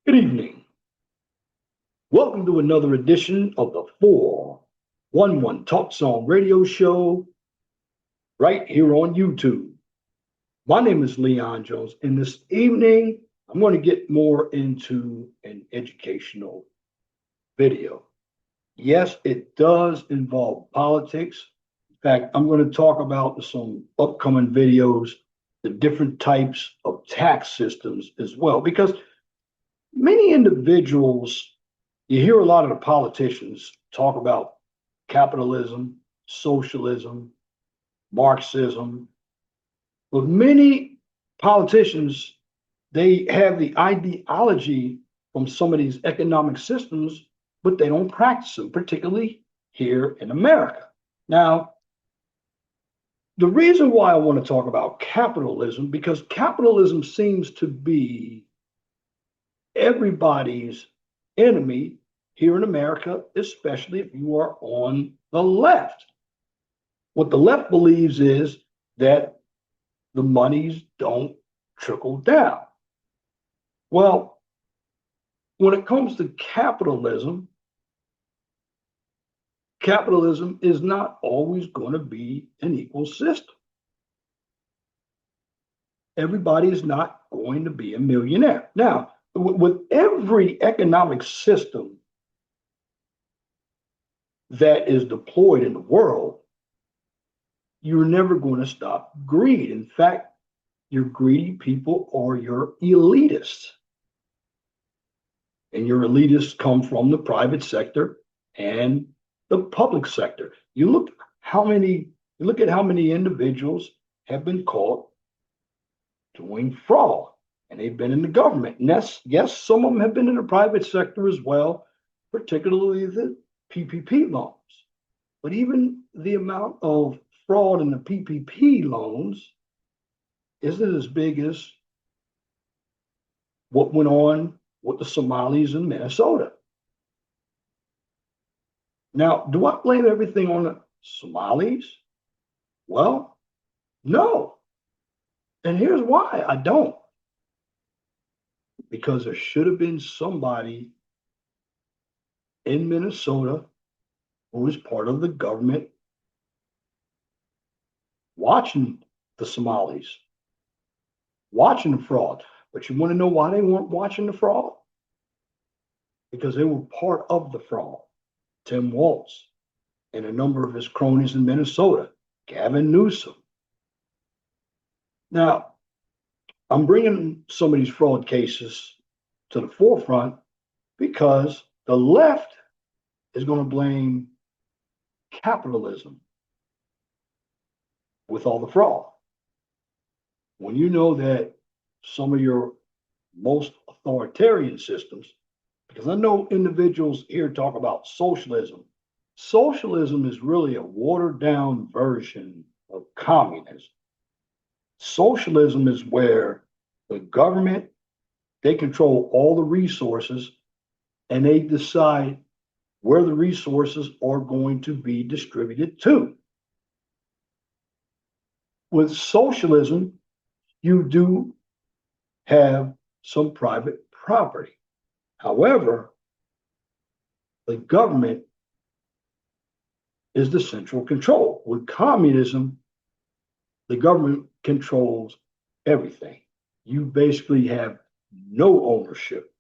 Good evening. Welcome to another edition of the 411 Talk Song Radio Show right here on YouTube. My name is Leon Jones, and this evening I'm going to get more into an educational video. Yes, it does involve politics. In fact, I'm going to talk about some upcoming videos, the different types of tax systems as well, because many individuals, you hear a lot of the politicians talk about capitalism, socialism, Marxism, but many politicians, they have the ideology from some of these economic systems, but they don't practice them, particularly here in America. Now, the reason why I want to talk about capitalism, because capitalism seems to be everybody's enemy here in America, especially if you are on the left. What the left believes is that the monies don't trickle down. Well, when it comes to capitalism, capitalism is not always going to be an equal system. Everybody is not going to be a millionaire. Now, with every economic system that is deployed in the world, you're never going to stop greed. In fact, your greedy people are your elitists. And your elitists come from the private sector and the public sector. You look at how many individuals have been caught doing fraud, and they've been in the government. And yes, some of them have been in the private sector as well, particularly the PPP loans. But even the amount of fraud in the PPP loans isn't as big as what went on with the Somalis in Minnesota. Now, do I blame everything on the Somalis? Well, no. And here's why I don't. Because there should have been somebody in Minnesota who was part of the government watching the Somalis, watching the fraud. But you want to know why they weren't watching the fraud? Because they were part of the fraud. Tim Walz and a number of his cronies in Minnesota, Gavin Newsom. Now, I'm bringing some of these fraud cases to the forefront because the left is going to blame capitalism with all the fraud. When you know that some of your most authoritarian systems, because I know individuals here talk about socialism. Socialism is really a watered down version of communism. Socialism is where the government, they control all the resources and they decide where the resources are going to be distributed to. With socialism, you do have some private property. However, the government is the central control. With communism, the government controls everything. You basically have no ownership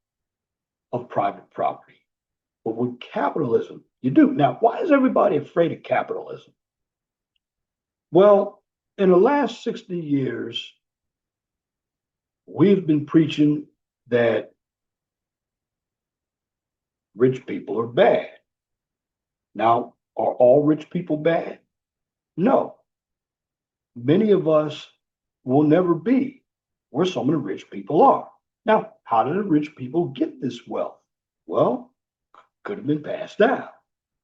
of private property. But with capitalism, you do. Now, why is everybody afraid of capitalism? Well, in the last 60 years, we've been preaching that rich people are bad. Now, are all rich people bad? No. Many of us will never be where some of the rich people are. Now, how did the rich people get this wealth? Well, could have been passed down.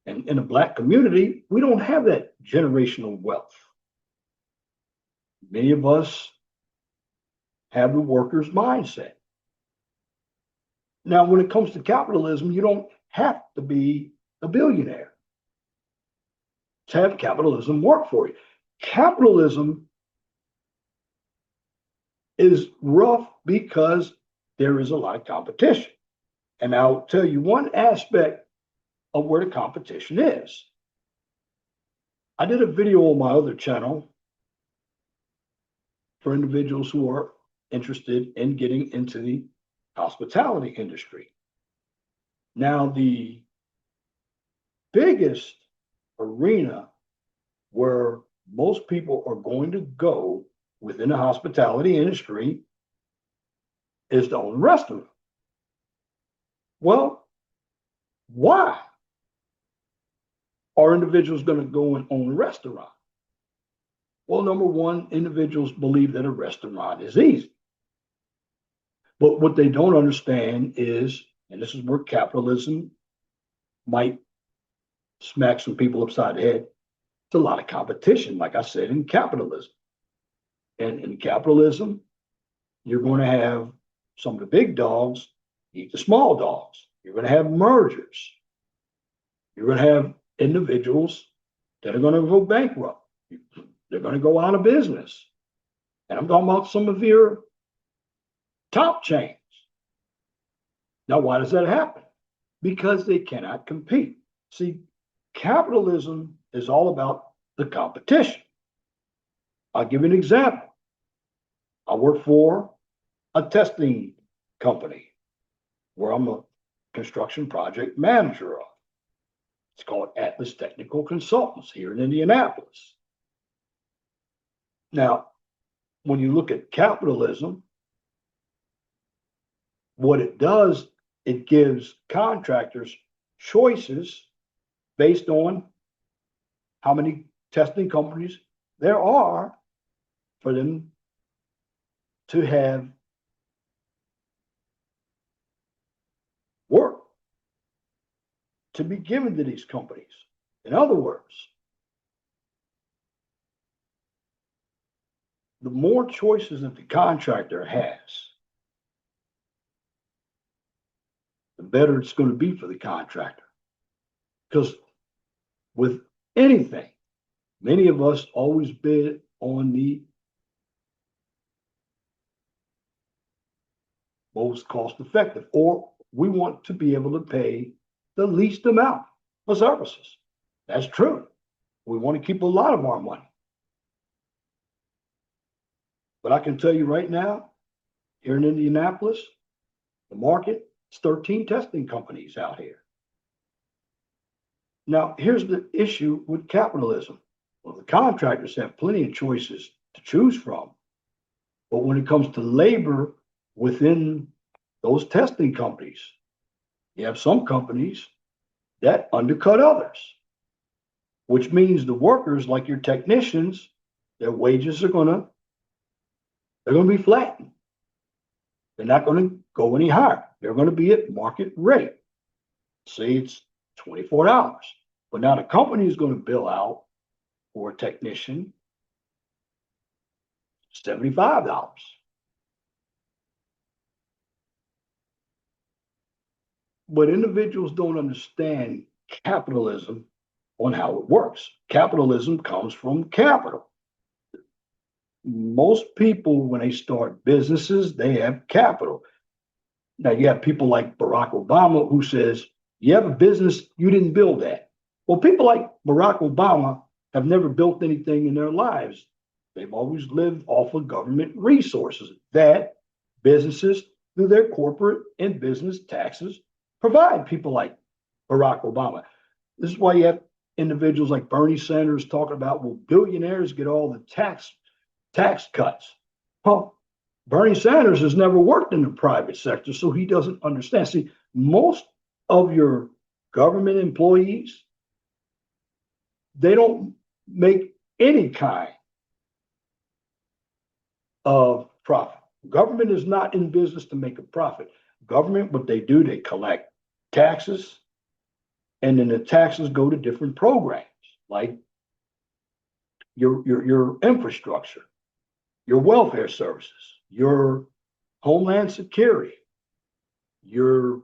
And in the Black community, we don't have that generational wealth. Many of us have the worker's mindset. Now, when it comes to capitalism, you don't have to be a billionaire to have capitalism work for you. Capitalism is rough because there is a lot of competition. And I'll tell you one aspect of where the competition is. I did a video on my other channel for individuals who are interested in getting into the hospitality industry. Now, the biggest arena where most people are going to go within the hospitality industry is to own a restaurant. Well, why are individuals going to go and own a restaurant? Well, number one, individuals believe that a restaurant is easy. But what they don't understand is, and this is where capitalism might smack some people upside the head, it's a lot of competition, like I said, in capitalism. And in capitalism, you're going to have some of the big dogs eat the small dogs. You're going to have mergers. You're going to have individuals that are going to go bankrupt. They're going to go out of business. And I'm talking about some of your top chains. Now, why does that happen? Because they cannot compete. See, capitalism is all about the competition. I'll give you an example. I work for a testing company where I'm a construction project manager of. It's called Atlas Technical Consultants here in Indianapolis. Now, when you look at capitalism, what it does, it gives contractors choices based on how many testing companies there are for them to have work to be given to these companies. In other words, the more choices that the contractor has, the better it's going to be for the contractor. Because with anything, many of us always bid on the most cost effective, or we want to be able to pay the least amount for services. That's true. We want to keep a lot of our money. But I can tell you right now, here in Indianapolis, the market is 13 testing companies out here. Now, here's the issue with capitalism. Well, the contractors have plenty of choices to choose from. But when it comes to labor within those testing companies, you have some companies that undercut others, which means the workers, like your technicians, their wages are they're going to be flattened. They're not going to go any higher. They're going to be at market rate. Say it's $24. But now the company is going to bill out for a technician $75. But individuals don't understand capitalism on how it works. Capitalism comes from capital. Most people, when they start businesses, they have capital. Now, you have people like Barack Obama who says, you have a business, you didn't build that. Well, people like Barack Obama have never built anything in their lives. They've always lived off of government resources that businesses, through their corporate and business taxes, provide people like Barack Obama. This is why you have individuals like Bernie Sanders talking about, well, billionaires get all the tax cuts. Well, Bernie Sanders has never worked in the private sector, so he doesn't understand. See, most of your government employees, they don't make any kind of profit. Government is not in business to make a profit. Government, what they do, they collect taxes, and then the taxes go to different programs, like your infrastructure, your welfare services, your Homeland Security, your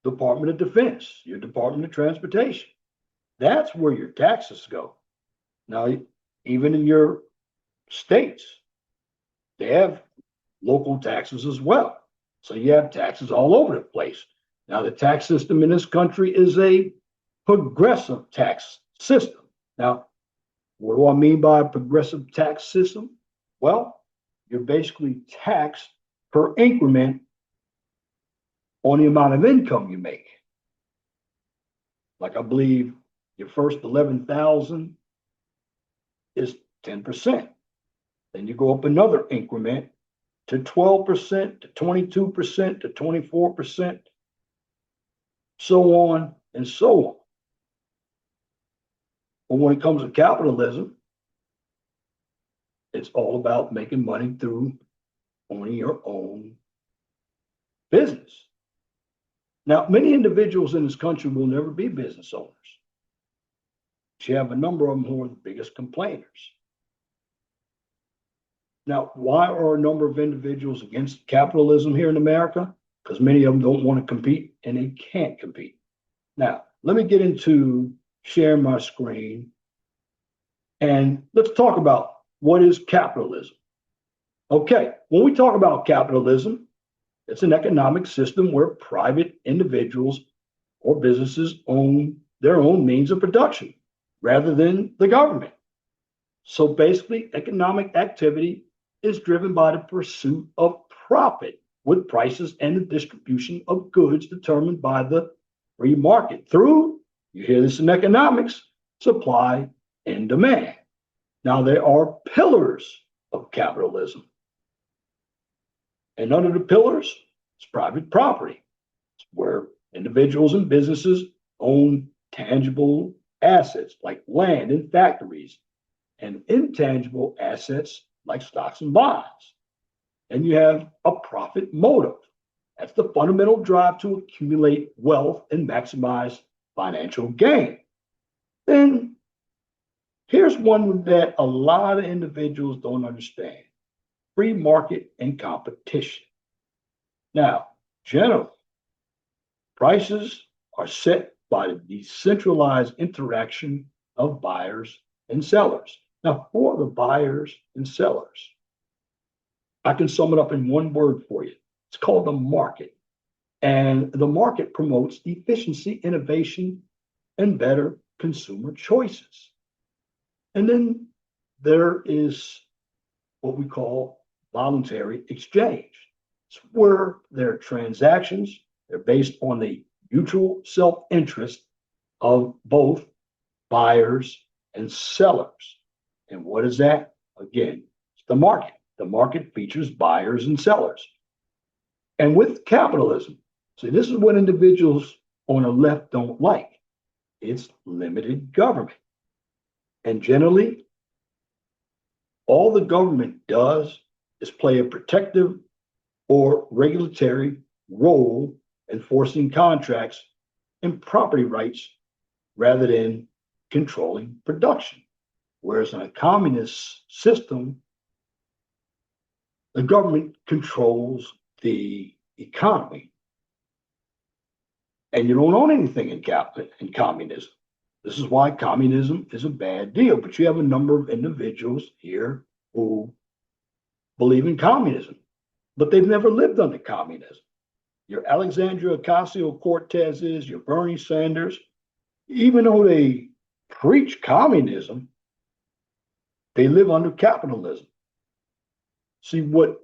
Department of Defense, your Department of Transportation. That's where your taxes go. Now, even in your states, they have local taxes as well. So you have taxes all over the place. Now, the tax system in this country is a progressive tax system. Now, what do I mean by a progressive tax system? Well, you're basically taxed per increment on the amount of income you make. Like I believe your first 11,000 is 10%. Then you go up another increment to 12%, to 22%, to 24%, so on and so on. But when it comes to capitalism, it's all about making money through owning your own business. Now, many individuals in this country will never be business owners. You have a number of them who are the biggest complainers. Now, why are a number of individuals against capitalism here in America? Because many of them don't want to compete and they can't compete. Now, let me get into sharing my screen and let's talk about what is capitalism. Okay, when we talk about capitalism, it's an economic system where private individuals or businesses own their own means of production rather than the government. So basically, economic activity is driven by the pursuit of profit, with prices and the distribution of goods determined by the free market through, you hear this in economics, supply and demand. Now, there are pillars of capitalism. And under the pillars is private property, it's where individuals and businesses own tangible assets like land and factories, and intangible assets like stocks and bonds. And you have a profit motive. That's the fundamental drive to accumulate wealth and maximize financial gain. Then here's one that a lot of individuals don't understand: free market and competition. Now, generally, prices are set by the decentralized interaction of buyers and sellers. Now, for the buyers and sellers, I can sum it up in one word for you. It's called the market. And the market promotes efficiency, innovation, and better consumer choices. And then there is what we call voluntary exchange. It's where their transactions, they're based on the mutual self-interest of both buyers and sellers. And what is that? Again, it's the market. The market features buyers and sellers. And with capitalism, see, this is what individuals on the left don't like. It's limited government. And generally, all the government does is play a protective or regulatory role enforcing contracts and property rights rather than controlling production. Whereas in a communist system, the government controls the economy. And you don't own anything in communism. This is why communism is a bad deal. But you have a number of individuals here who believe in communism, but they've never lived under communism. Your Alexandria Ocasio-Cortezes, your Bernie Sanders, even though they preach communism, they live under capitalism. See, what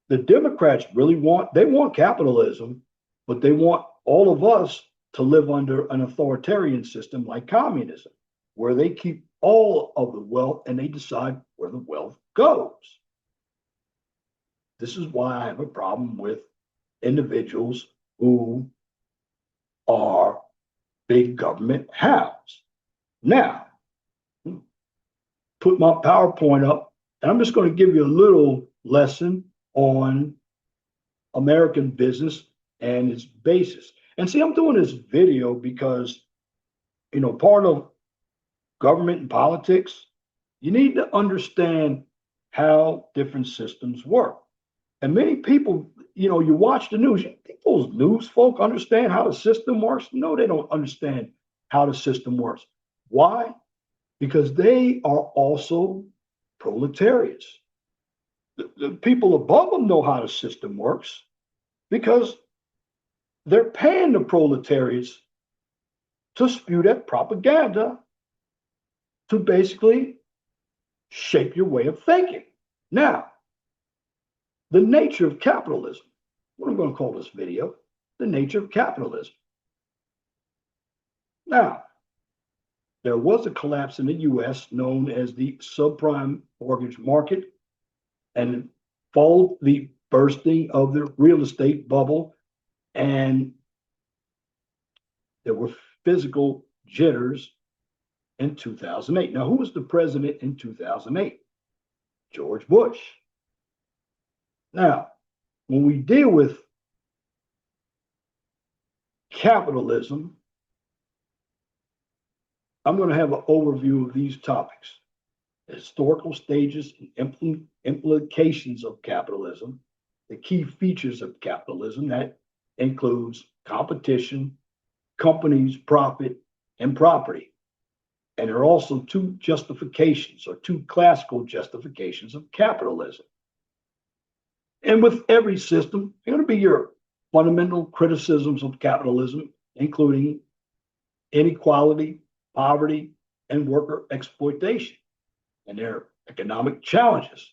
the Democrats really want, they want capitalism, but they want all of us to live under an authoritarian system like communism, where they keep all of the wealth and they decide where the wealth goes. This is why I have a problem with individuals who are big government hounds. Now, put my PowerPoint up, and I'm just going to give you a little lesson on American business and its basis. And see, I'm doing this video because, part of government and politics, you need to understand how different systems work. And many people, you watch the news, you think those news folk understand how the system works? No, they don't understand how the system works. Why? Because they are also proletariats. The people above them know how the system works, because they're paying the proletariats to spew that propaganda to basically shape your way of thinking. Now, the nature of capitalism. What I'm going to call this video, the nature of capitalism. Now, there was a collapse in the US known as the subprime mortgage market, and followed the bursting of the real estate bubble, and there were physical jitters in 2008. Now, who was the president in 2008? George Bush. Now, when we deal with capitalism, I'm going to have an overview of these topics: the historical stages and implications of capitalism, the key features of capitalism that includes competition, companies, profit, and property. And there are also two justifications, or two classical justifications of capitalism. And with every system, there are going to be your fundamental criticisms of capitalism, including inequality, poverty, and worker exploitation, and their economic challenges,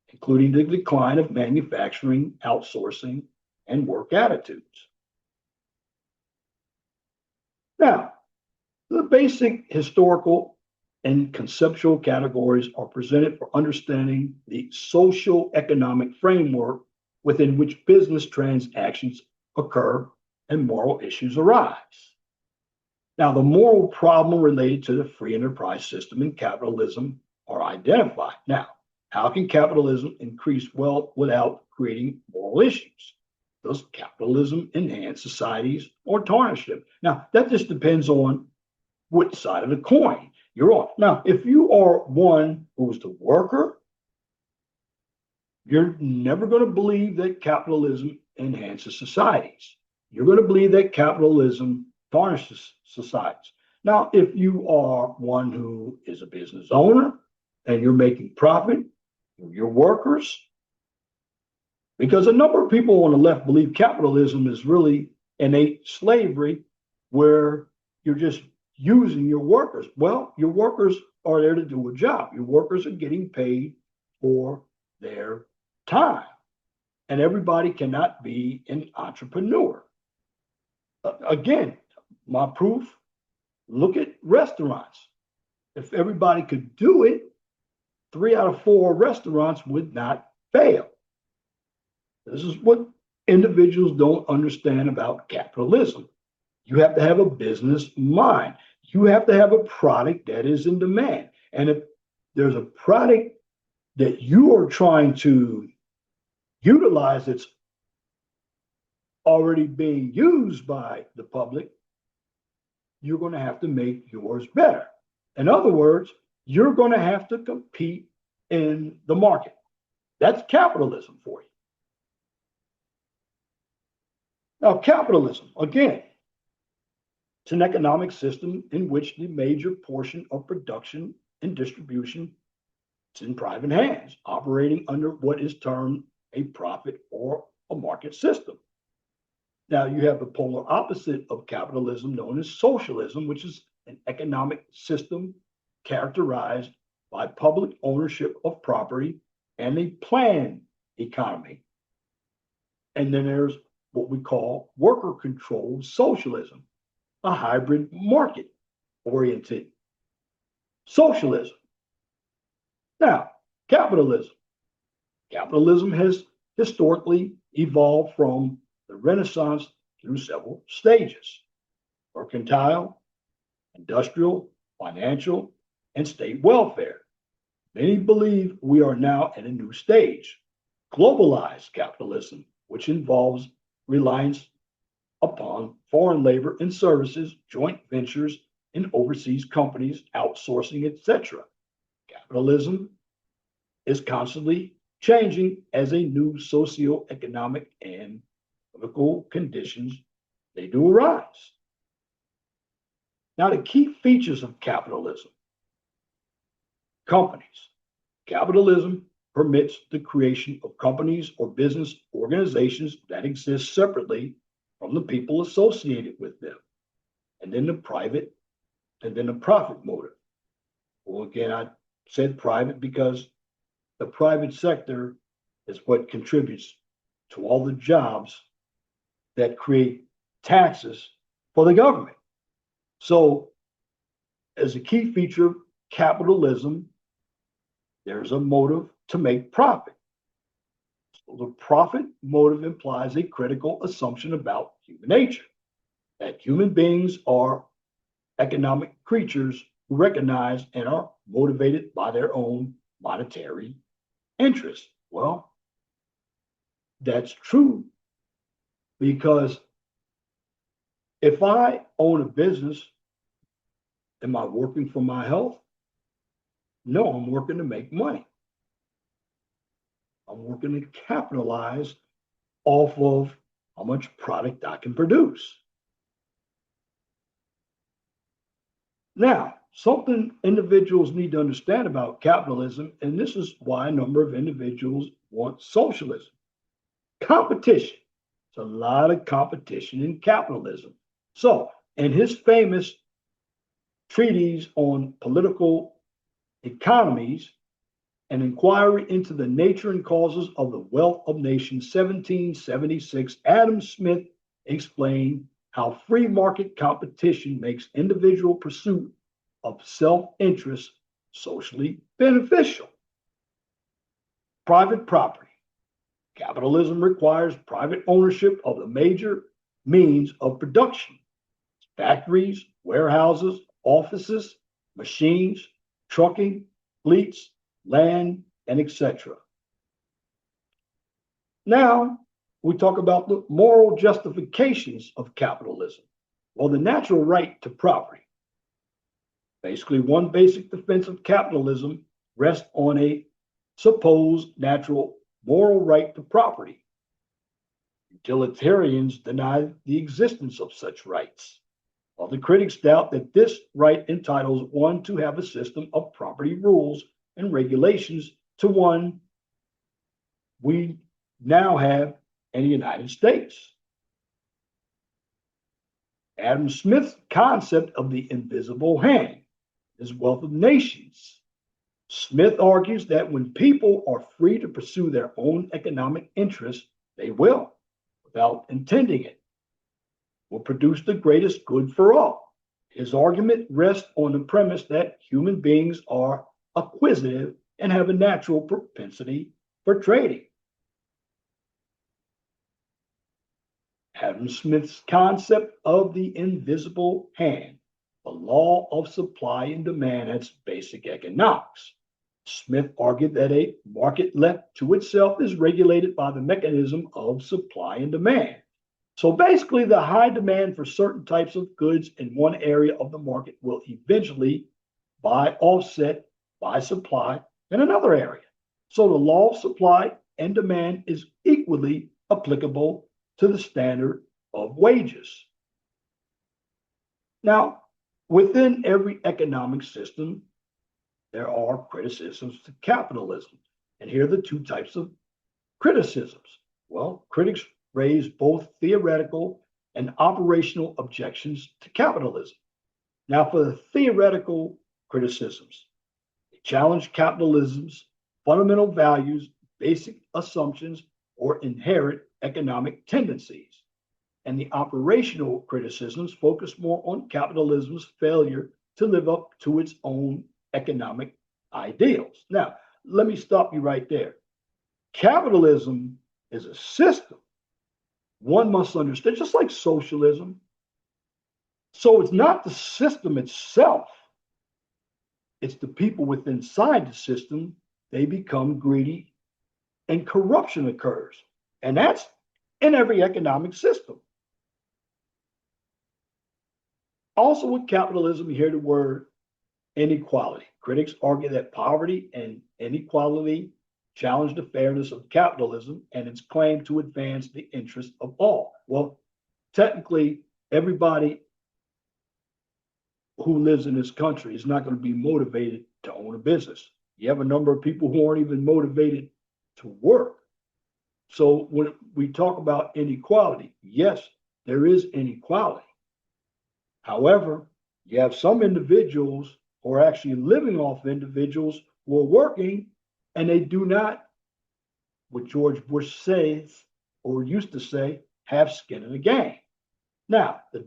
including the decline of manufacturing, outsourcing, and work attitudes. Now, the basic historical and conceptual categories are presented for understanding the social economic framework within which business transactions occur and moral issues arise. Now, the moral problem related to the free enterprise system and capitalism are identified. Now, how can capitalism increase wealth without creating moral issues? Does capitalism enhance societies or tarnish them? Now, that just depends on which side of the coin you're on. Now, if you are one who's the worker, you're never going to believe that capitalism enhances societies. You're going to believe that capitalism tarnishes societies. Now, if you are one who is a business owner and you're making profit, your workers, because a number of people on the left believe capitalism is really innate slavery, where you're just using your workers. Well, your workers are there to do a job. Your workers are getting paid for their time. And everybody cannot be an entrepreneur. Again, my proof, look at restaurants. If everybody could do it, 3 out of 4 restaurants would not fail. This is what individuals don't understand about capitalism. You have to have a business mind. You have to have a product that is in demand. And if there's a product that you are trying to utilize that's already being used by the public, you're going to have to make yours better. In other words, you're going to have to compete in the market. That's capitalism for you. Now, capitalism, again, it's an economic system in which the major portion of production and distribution is in private hands, operating under what is termed a profit or a market system. Now, you have the polar opposite of capitalism known as socialism, which is an economic system characterized by public ownership of property and a planned economy. And then there's what we call worker-controlled socialism, a hybrid market-oriented socialism. Now, capitalism. Capitalism has historically evolved from the Renaissance through several stages: mercantile, industrial, financial, and state welfare. Many believe we are now at a new stage, globalized capitalism, which involves reliance upon foreign labor and services, joint ventures, and overseas companies, outsourcing, etc. Capitalism is constantly changing as a new socio-economic and political conditions they do arise. Now, the key features of capitalism: companies. Capitalism permits the creation of companies or business organizations that exist separately from the people associated with them. And then the profit motive. Well, again, I said private because the private sector is what contributes to all the jobs that create taxes for the government. So, as a key feature of capitalism, there's a motive to make profit. So the profit motive implies a critical assumption about human nature, that human beings are economic creatures who recognize and are motivated by their own monetary interests. Well, that's true because if I own a business, am I working for my health? No, I'm working to make money. I'm working to capitalize off of how much product I can produce. Now, something individuals need to understand about capitalism, and this is why a number of individuals want socialism. Competition. There's a lot of competition in capitalism. So, in his famous treatise on political economies, an inquiry into the nature and causes of the wealth of nations, 1776, Adam Smith explained how free market competition makes individual pursuit of self-interest socially beneficial. Private property. Capitalism requires private ownership of the major means of production: factories, warehouses, offices, machines, trucking, fleets, land, and etc. Now, we talk about the moral justifications of capitalism. Well, the natural right to property. Basically, one basic defense of capitalism rests on a supposed natural moral right to property. Utilitarians deny the existence of such rights, while the critics doubt that this right entitles one to have a system of property rules and regulations to one we now have in the United States. Adam Smith's concept of the invisible hand is wealth of nations. Smith argues that when people are free to pursue their own economic interests, they will, without intending it, will produce the greatest good for all. His argument rests on the premise that human beings are acquisitive and have a natural propensity for trading. Adam Smith's concept of the invisible hand, the law of supply and demand, has basic economics. Smith argued that a market left to itself is regulated by the mechanism of supply and demand. So basically, the high demand for certain types of goods in one area of the market will eventually be offset by supply in another area. So the law of supply and demand is equally applicable to the standard of wages. Now, within every economic system, there are criticisms to capitalism. And here are the two types of criticisms. Well, critics raise both theoretical and operational objections to capitalism. Now, for the theoretical criticisms, they challenge capitalism's fundamental values, basic assumptions, or inherent economic tendencies. And the operational criticisms focus more on capitalism's failure to live up to its own economic ideals. Now, let me stop you right there. Capitalism is a system. One must understand, just like socialism. So it's not the system itself, it's the people within inside the system. They become greedy and corruption occurs. And that's in every economic system. Also, with capitalism, you hear the word inequality. Critics argue that poverty and inequality challenge the fairness of capitalism and its claim to advance the interests of all. Well, technically, everybody who lives in this country is not going to be motivated to own a business. You have a number of people who aren't even motivated to work. So when we talk about inequality, yes, there is inequality. However, you have some individuals who are actually living off individuals who are working and they do not, what George Bush says or used to say, have skin in the game. Now, the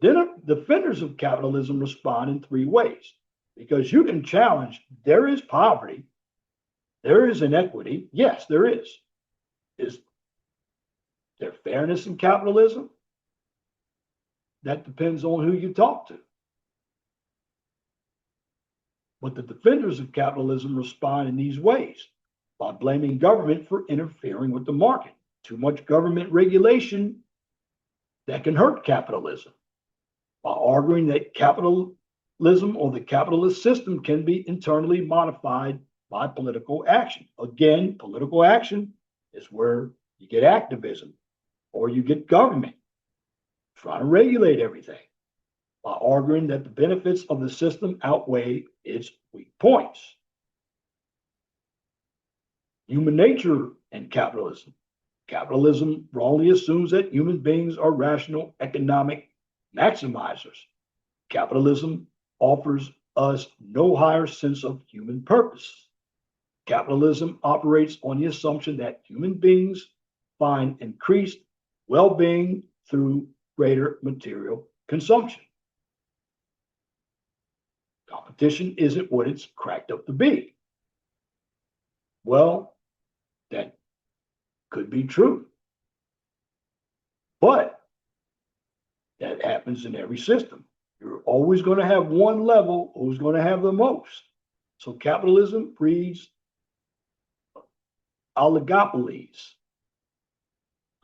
defenders of capitalism respond in three ways because you can challenge there is poverty, there is inequity. Yes, there is. Is there fairness in capitalism? That depends on who you talk to. But the defenders of capitalism respond in these ways by blaming government for interfering with the market. Too much government regulation that can hurt capitalism, by arguing that capitalism or the capitalist system can be internally modified by political action. Again, political action is where you get activism or you get government trying to regulate everything by arguing that the benefits of the system outweigh its weak points. Human nature and capitalism. Capitalism wrongly assumes that human beings are rational economic maximizers. Capitalism offers us no higher sense of human purpose. Capitalism operates on the assumption that human beings find increased well being through greater material consumption. Competition isn't what it's cracked up to be. Well, that could be true. But that happens in every system. You're always going to have one level who's going to have the most. So capitalism breeds oligopolies.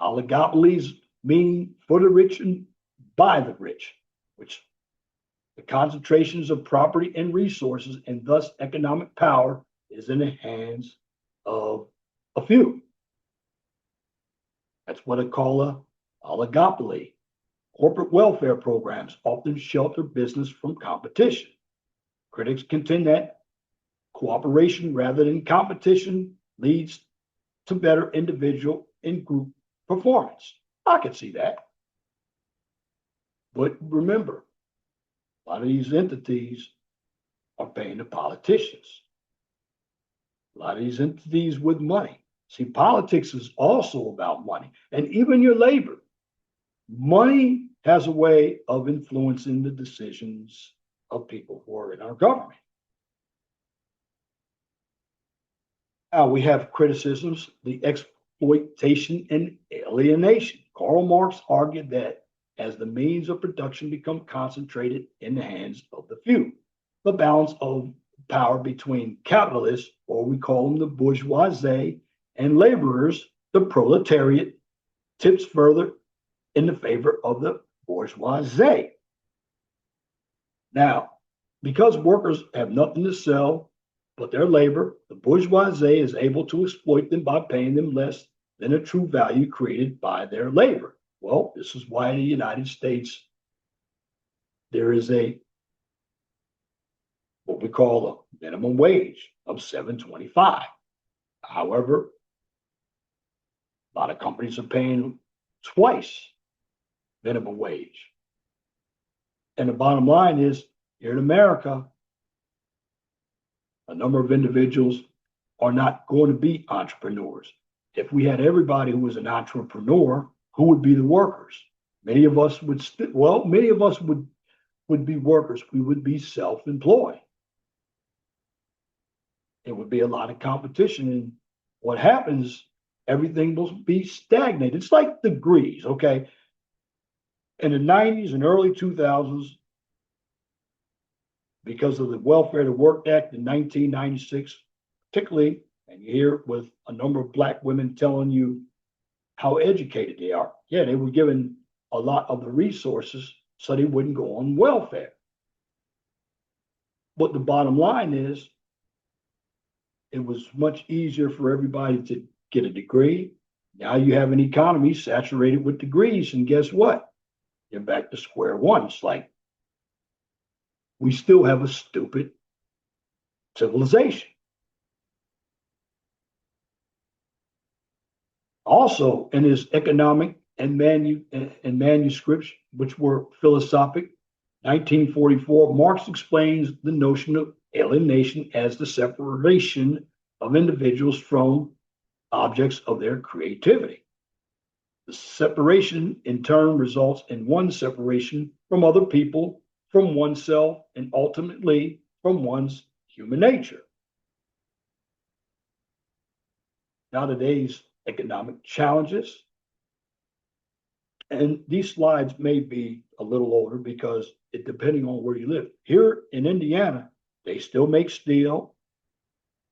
Oligopolies mean for the rich and by the rich, which the concentrations of property and resources and thus economic power is in the hands of a few. That's what I call a oligopoly. Corporate welfare programs often shelter business from competition. Critics contend that cooperation rather than competition leads to better individual and group performance. I can see that. But remember, a lot of these entities are paying the politicians. A lot of these entities with money. See, politics is also about money, and even your labor. Money has a way of influencing the decisions of people who are in our government. Now we have criticisms, the exploitation and alienation. Karl Marx argued that as the means of production become concentrated in the hands of the few, the balance of power between capitalists, or we call them the bourgeoisie, and laborers, the proletariat, tips further in the favor of the bourgeoisie. Now, because workers have nothing to sell but their labor, the bourgeoisie is able to exploit them by paying them less than a true value created by their labor. Well, this is why in the United States there is what we call a minimum wage of $7.25. However, a lot of companies are paying twice minimum wage. And the bottom line is, here in America, a number of individuals are not going to be entrepreneurs. If we had everybody who was an entrepreneur, who would be the workers? Many of us would be workers. We would be self-employed. It would be a lot of competition. And what happens, everything will be stagnated. It's like degrees, okay? In the 90s and early 2000s, because of the Welfare to Work Act in 1996, particularly, and you hear it with a number of Black women telling you how educated they are. Yeah, they were given a lot of the resources so they wouldn't go on welfare. But the bottom line is, it was much easier for everybody to get a degree. Now you have an economy saturated with degrees, and guess what? You're back to square one. It's like we still have a stupid civilization. Also, in his economic and manuscripts, which were philosophic, 1944, Marx explains the notion of alienation as the separation of individuals from objects of their creativity. The separation, in turn, results in one's separation from other people, from oneself, and ultimately from one's human nature. Now, today's economic challenges, and these slides may be a little older because it depending on where you live. Here in Indiana, they still make steel.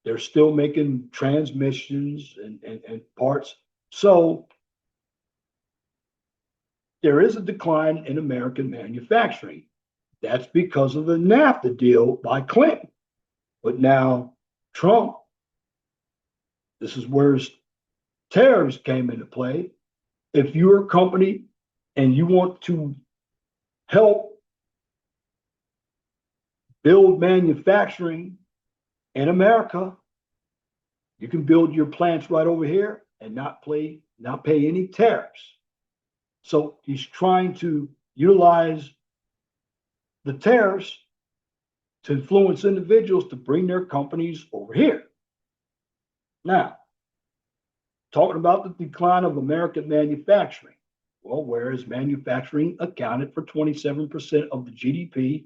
They're still making transmissions and parts. So there is a decline in American manufacturing. That's because of the NAFTA deal by Clinton. But now Trump, this is where tariffs came into play. If you're a company and you want to help build manufacturing in America, you can build your plants right over here and not pay any tariffs. So he's trying to utilize the tariffs to influence individuals to bring their companies over here. Now, talking about the decline of American manufacturing. Well, whereas manufacturing accounted for 27% of the GDP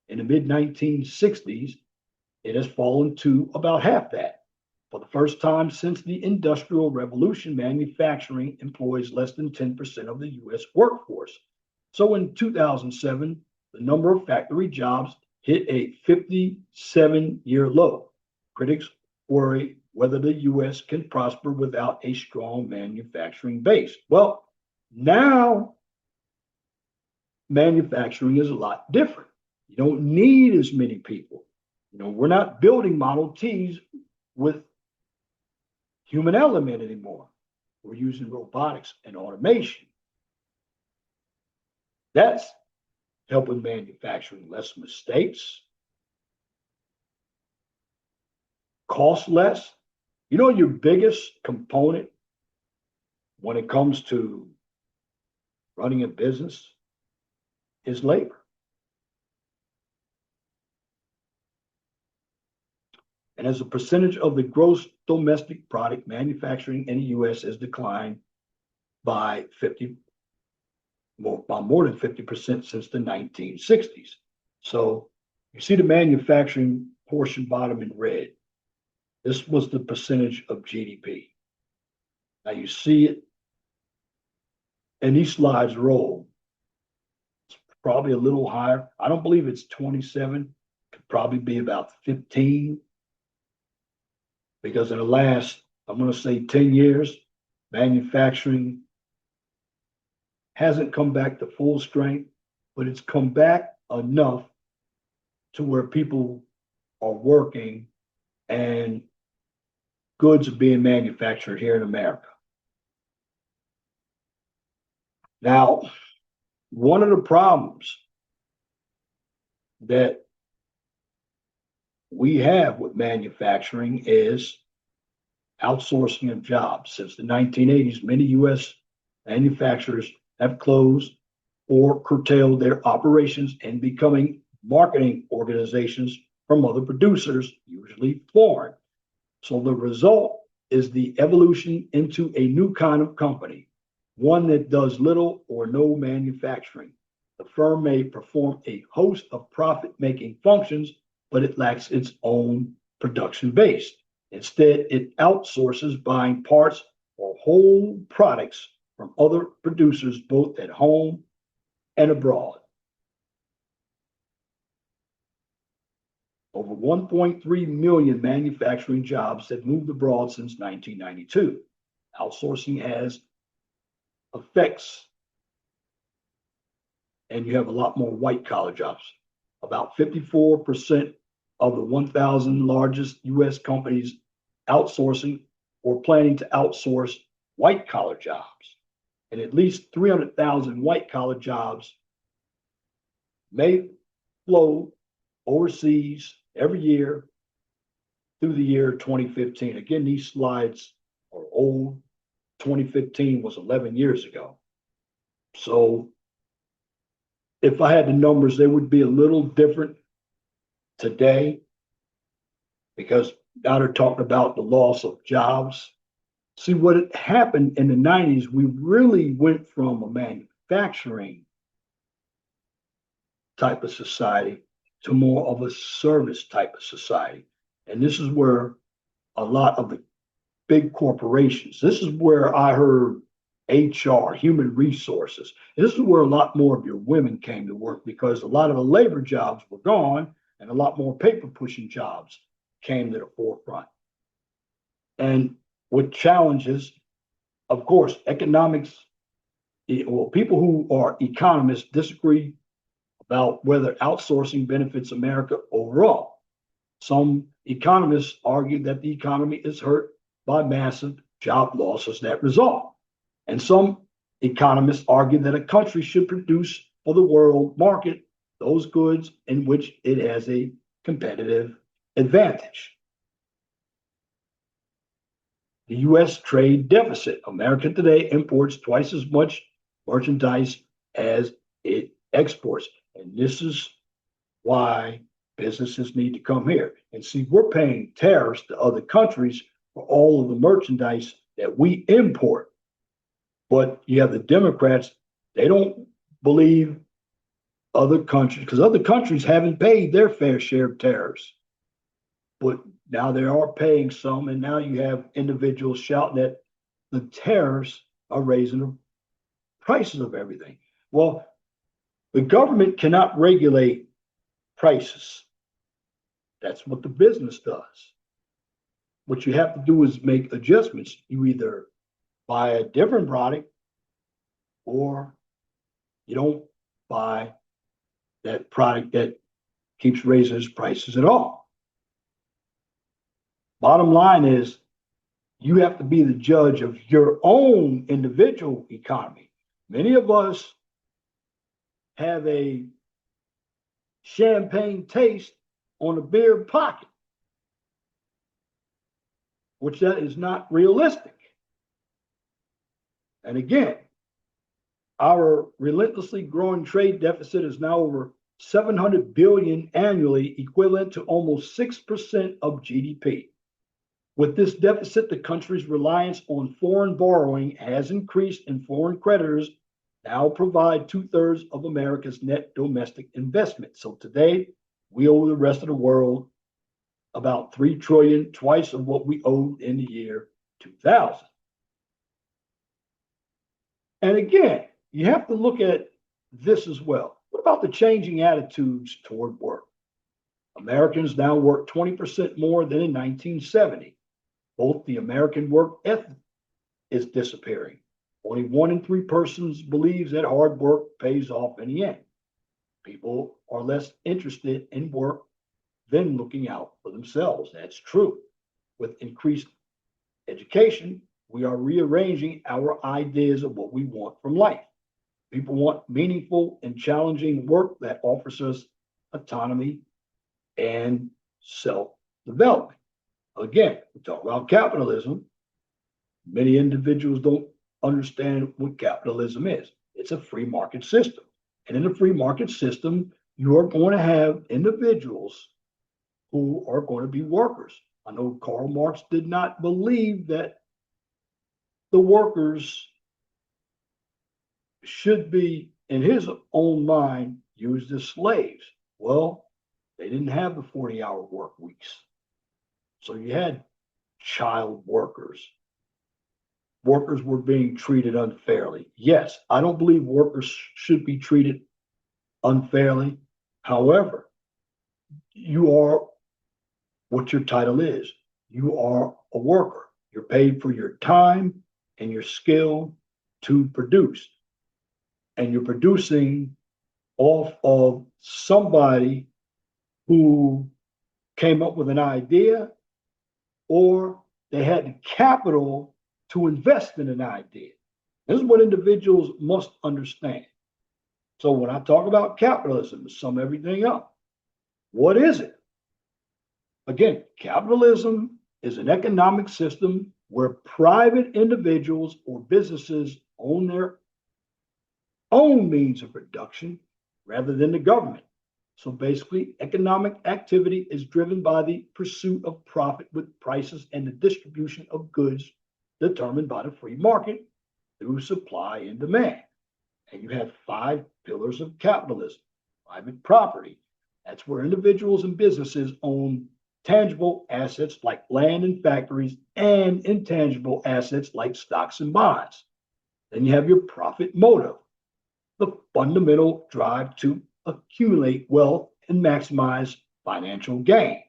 in the mid 1960s, it has fallen to about half that. For the first time since the Industrial Revolution, manufacturing employs less than 10% of the US workforce. So in 2007, the number of factory jobs hit a 57-year low. Critics worry whether the US can prosper without a strong manufacturing base. Well, now manufacturing is a lot different. You don't need as many people. We're not building Model Ts with human element anymore. We're using robotics and automation. That's helping manufacturing. Less mistakes, cost less. Your biggest component when it comes to running a business is labor. And as a percentage of the gross domestic product, manufacturing in the US has declined by more than 50% since the 1960s. So you see the manufacturing portion bottom in red. This was the percentage of GDP. Now you see it, and these slides roll. It's probably a little higher. I don't believe it's 27. Could probably be about 15. Because in the last, I'm going to say 10 years, manufacturing hasn't come back to full strength, but it's come back enough to where people are working and goods are being manufactured here in America. Now, one of the problems that we have with manufacturing is outsourcing of jobs. Since the 1980s, many U.S. manufacturers have closed or curtailed their operations and becoming marketing organizations from other producers, usually foreign. So the result is the evolution into a new kind of company, one that does little or no manufacturing. The firm may perform a host of profit-making functions, but it lacks its own production base. Instead, it outsources buying parts or whole products from other producers, both at home and abroad. Over 1.3 million manufacturing jobs have moved abroad since 1992. Outsourcing has effects, and you have a lot more white collar jobs. About 54% of the 1,000 largest US companies outsourcing or planning to outsource white collar jobs. And at least 300,000 white collar jobs may flow overseas every year through the year 2015. Again, these slides are old, 2015 was 11 years ago. So if I had the numbers, they would be a little different today because now they're talking about the loss of jobs. See, what had happened in the 90s, we really went from a manufacturing type of society to more of a service type of society. And this is where a lot of the big corporations, this is where I heard HR, human resources. This is where a lot more of your women came to work because a lot of the labor jobs were gone and a lot more paper pushing jobs came to the forefront. And with challenges, of course, economics, well, people who are economists disagree about whether outsourcing benefits America overall. Some economists argue that the economy is hurt by massive job losses that result. And some economists argue that a country should produce for the world market those goods in which it has a competitive advantage. The U.S. trade deficit. America today imports twice as much merchandise as it exports. And this is why businesses need to come here. And see, we're paying tariffs to other countries for all of the merchandise that we import. But you have the Democrats, they don't believe other countries, because other countries haven't paid their fair share of tariffs. But now they are paying some, and now you have individuals shouting that the tariffs are raising the prices of everything. Well, the government cannot regulate prices. That's what the business does. What you have to do is make adjustments. You either buy a different product or you don't buy that product that keeps raising its prices at all. Bottom line is you have to be the judge of your own individual economy. Many of us have a champagne taste on a beer pocket, which that is not realistic. And again, our relentlessly growing trade deficit is now over 700 billion annually, equivalent to almost 6% of GDP. With this deficit, the country's reliance on foreign borrowing has increased, and foreign creditors now provide 2/3 of America's net domestic investment. So today, we owe the rest of the world about 3 trillion, twice of what we owed in the year 2000. And again, you have to look at this as well. What about the changing attitudes toward work? Americans now work 20% more than in 1970. Both the American work ethic is disappearing. Only 1 in 3 persons believes that hard work pays off in the end. People are less interested in work than looking out for themselves. That's true. With increased education, we are rearranging our ideas of what we want from life. People want meaningful and challenging work that offers us autonomy and self-development. Again, we talk about capitalism. Many individuals don't understand what capitalism is. It's a free market system. And in a free market system, you are going to have individuals who are going to be workers. I know Karl Marx did not believe that the workers should be, in his own mind, used as slaves. Well, they didn't have the 40-hour work weeks. So you had child workers. Workers were being treated unfairly. Yes, I don't believe workers should be treated unfairly. However, you are what your title is. You are a worker. You're paid for your time and your skill to produce. And you're producing off of somebody who came up with an idea, or they had the capital to invest in an idea. This is what individuals must understand. So when I talk about capitalism, to sum everything up, what is it? Again, capitalism is an economic system where private individuals or businesses own their own means of production rather than the government. So basically, economic activity is driven by the pursuit of profit with prices and the distribution of goods determined by the free market through supply and demand. And you have five pillars of capitalism. Private property, that's where individuals and businesses own tangible assets like land and factories and intangible assets like stocks and bonds. Then you have your profit motive, the fundamental drive to accumulate wealth and maximize financial gain.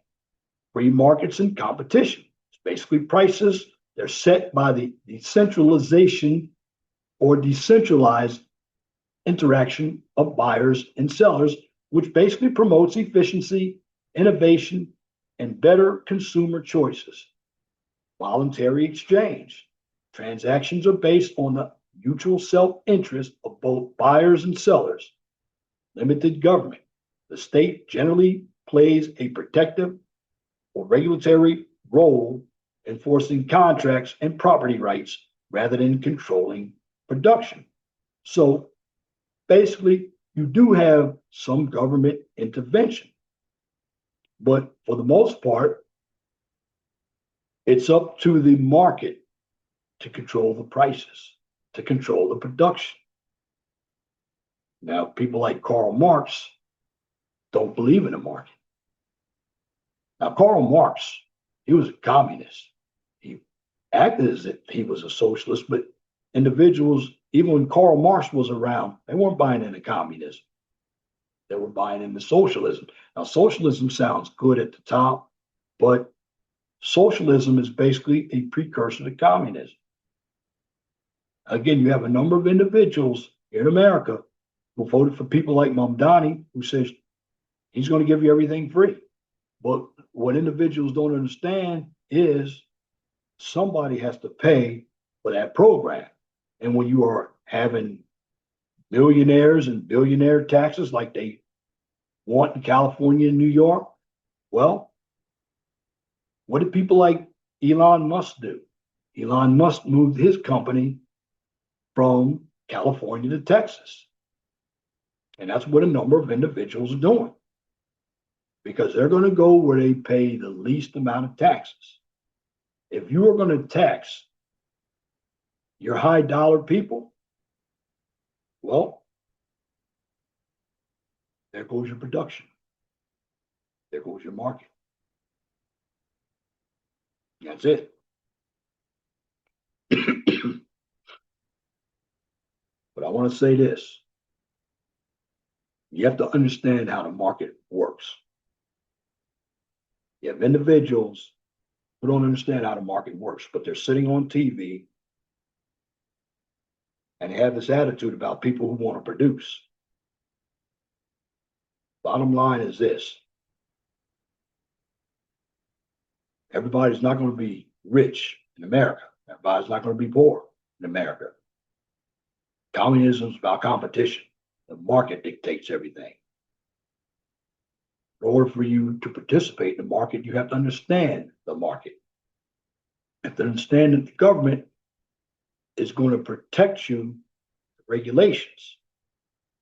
Free markets and competition. It's basically prices. They're set by the decentralization or decentralized interaction of buyers and sellers, which basically promotes efficiency, innovation, and better consumer choices. Voluntary exchange. Transactions are based on the mutual self-interest of both buyers and sellers. Limited government. The state generally plays a protective or regulatory role enforcing contracts and property rights rather than controlling production. So basically, you do have some government intervention, but for the most part, it's up to the market to control the prices, to control the production. Now, people like Karl Marx don't believe in the market. Now, Karl Marx, he was a communist. He acted as if he was a socialist, but individuals, even when Karl Marx was around, they weren't buying into communism. They were buying into socialism. Now, socialism sounds good at the top, but socialism is basically a precursor to communism. Again, you have a number of individuals here in America who voted for people like Mamdani, who says he's going to give you everything free. But what individuals don't understand is somebody has to pay for that program. And when you are having millionaires and billionaire taxes like they want in California and New York, well, what did people like Elon Musk do? Elon Musk moved his company from California to Texas. And that's what a number of individuals are doing because they're going to go where they pay the least amount of taxes. If you are going to tax your high dollar people, well, there goes your production. There goes your market. That's it. But I want to say this. You have to understand how the market works. You have individuals who don't understand how the market works, but they're sitting on TV and they have this attitude about people who want to produce. Bottom line is this. Everybody's not going to be rich in America. Everybody's not going to be poor in America. Communism is about competition. The market dictates everything. In order for you to participate in the market, you have to understand the market. You have to understand that the government is going to protect you. Regulations.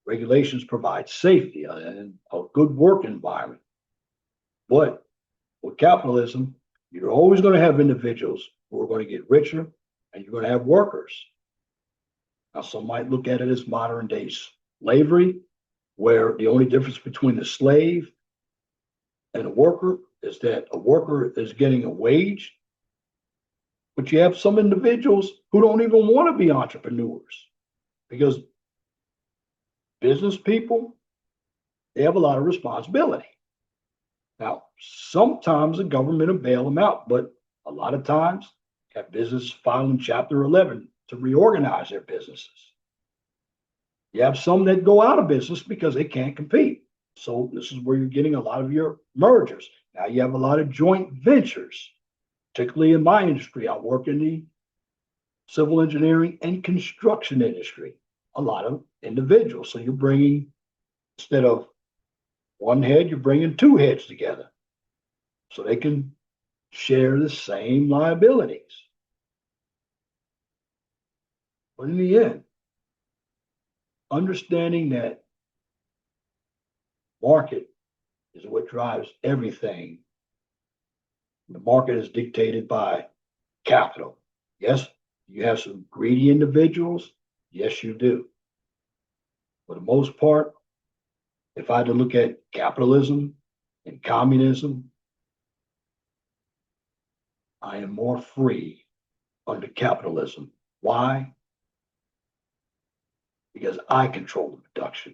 Regulations provide safety and a good work environment. But with capitalism, you're always going to have individuals who are going to get richer and you're going to have workers. Now, some might look at it as modern day slavery, where the only difference between the slave and a worker is that a worker is getting a wage, but you have some individuals who don't even want to be entrepreneurs because business people, they have a lot of responsibility. Now, sometimes the government will bail them out, but a lot of times have businesses filing Chapter 11 to reorganize their businesses. You have some that go out of business because they can't compete. So this is where you're getting a lot of your mergers. Now you have a lot of joint ventures, particularly in my industry. I work in the civil engineering and construction industry. A lot of individuals. So you're bringing, instead of one head, you're bringing two heads together so they can share the same liabilities. But in the end, understanding that market is what drives everything. The market is dictated by capital. Yes, you have some greedy individuals. Yes, you do. For the most part, if I had to look at capitalism and communism, I am more free under capitalism. Why? Because I control the production,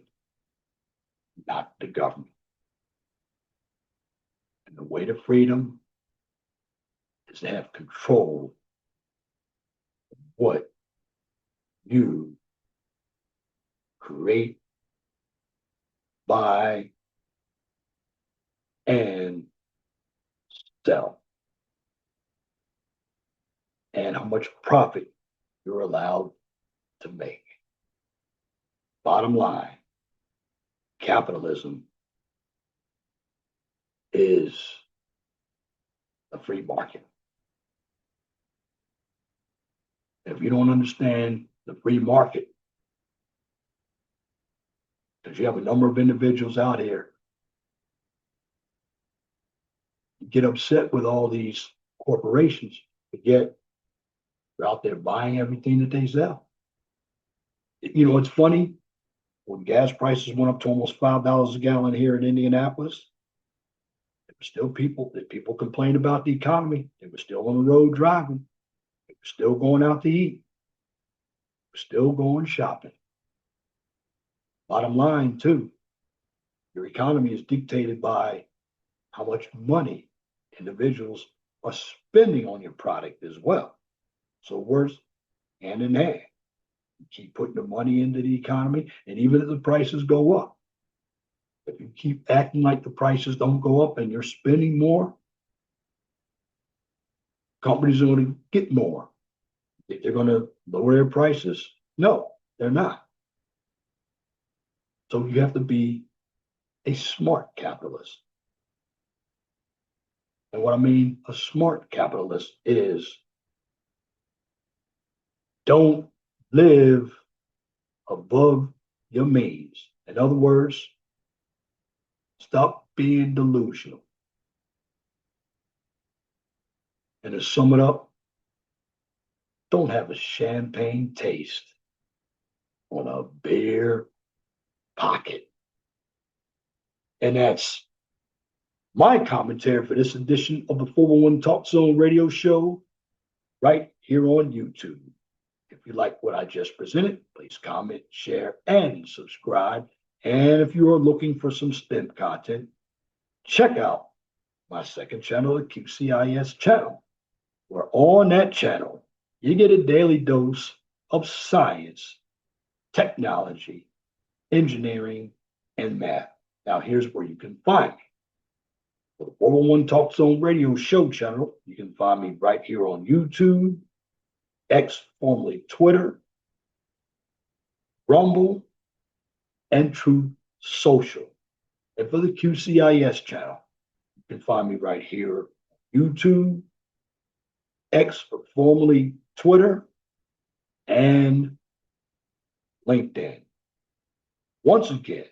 not the government. And the way to freedom is to have control of what you create, buy, and sell, and how much profit you're allowed to make. Bottom line, capitalism is a free market. If you don't understand the free market, because you have a number of individuals out here get upset with all these corporations, but yet they're out there buying everything that they sell. You know, it's funny when gas prices went up to almost $5 a gallon here in Indianapolis. There were still people complained about the economy. They were still on the road driving. They were still going out to eat. They were still going shopping. Bottom line, too, your economy is dictated by how much money individuals are spending on your product as well. So it works hand in hand. You keep putting the money into the economy, and even if the prices go up, if you keep acting like the prices don't go up and you're spending more, companies are going to get more. If they're going to lower their prices, no, they're not. So you have to be a smart capitalist. And what I mean, a smart capitalist is don't live above your means. In other words, stop being delusional. And to sum it up, don't have a champagne taste on a bare pocket. And that's my commentary for this edition of the 411 Talk Zone radio show right here on YouTube. If you like what I just presented, please comment, share, and subscribe. And if you are looking for some STEM content, check out my second channel, the QCIS channel, where on that channel, you get a daily dose of science, technology, engineering, and math. Now, here's where you can find me. For the 401 Talk Zone radio show channel, you can find me right here on YouTube, X, formerly Twitter, Rumble, and Truth Social. And for the QCIS channel, you can find me right here, YouTube, X, formerly Twitter, and LinkedIn. Once again,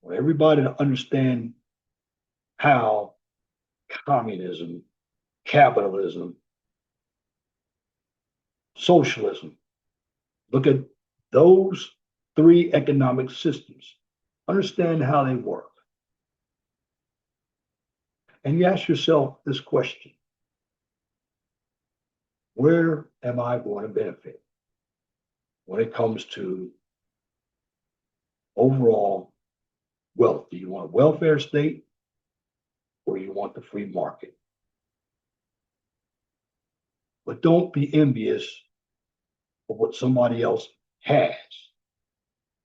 I want everybody to understand how communism, capitalism, socialism, look at those three economic systems, understand how they work. And you ask yourself this question: where am I going to benefit when it comes to overall wealth? Do you want a welfare state or you want the free market? But don't be envious of what somebody else has,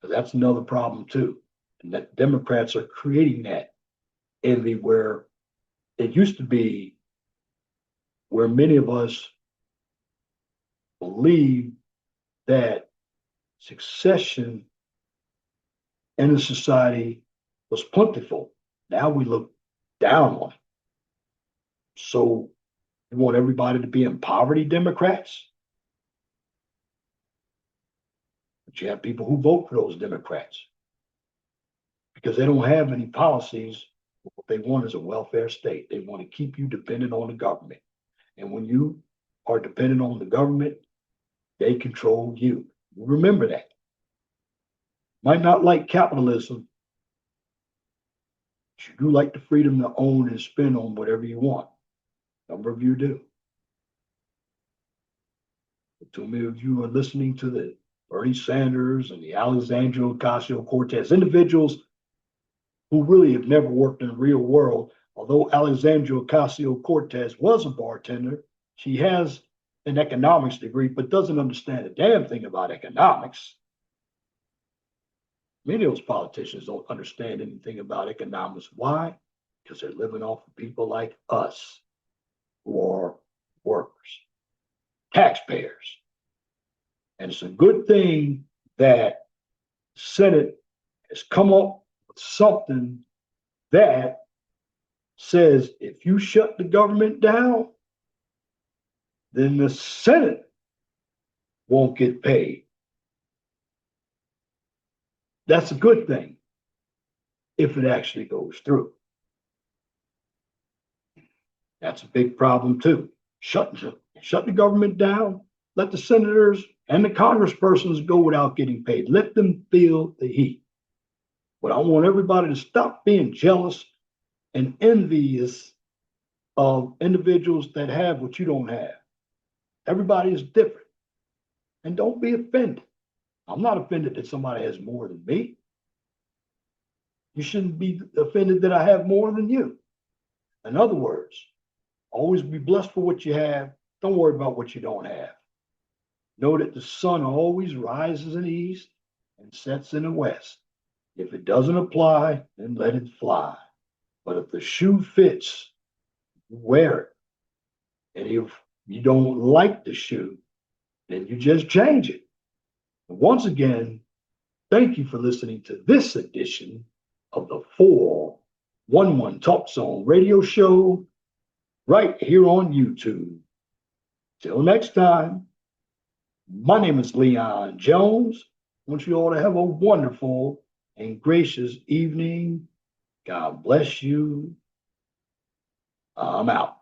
because that's another problem too. And that Democrats are creating that envy where it used to be where many of us believe that succession in a society was plentiful. Now we look down on it. So You want everybody to be in poverty, Democrats? But you have people who vote for those Democrats because they don't have any policies. What they want is a welfare state. They want to keep you dependent on the government. And when you are dependent on the government, they control you. Remember that. Might not like capitalism, but you do like the freedom to own and spend on whatever you want. A number of you do. Too many of you are listening to the Bernie Sanders and the Alexandria Ocasio-Cortez, individuals who really have never worked in the real world. Although Alexandria Ocasio-Cortez was a bartender, she has an economics degree, but doesn't understand a damn thing about economics. Many of those politicians don't understand anything about economics. Why? Because they're living off of people like us who are workers, taxpayers. And it's a good thing that the Senate has come up with something that says if you shut the government down, then the Senate won't get paid. That's a good thing if it actually goes through. That's a big problem too. Shut the government down, let the senators and the congresspersons go without getting paid. Let them feel the heat. But I want everybody to stop being jealous and envious of individuals that have what you don't have. Everybody is different. And don't be offended. I'm not offended that somebody has more than me. You shouldn't be offended that I have more than you. In other words, always be blessed for what you have. Don't worry about what you don't have. Know that the sun always rises in the east and sets in the west. If it doesn't apply, then let it fly. But if the shoe fits, wear it. And if you don't like the shoe, then you just change it. And once again, thank you for listening to this edition of the 411 Talk Zone radio show right here on YouTube. Till next time, my name is Leon Jones. I want you all to have a wonderful and gracious evening. God bless you. I'm out.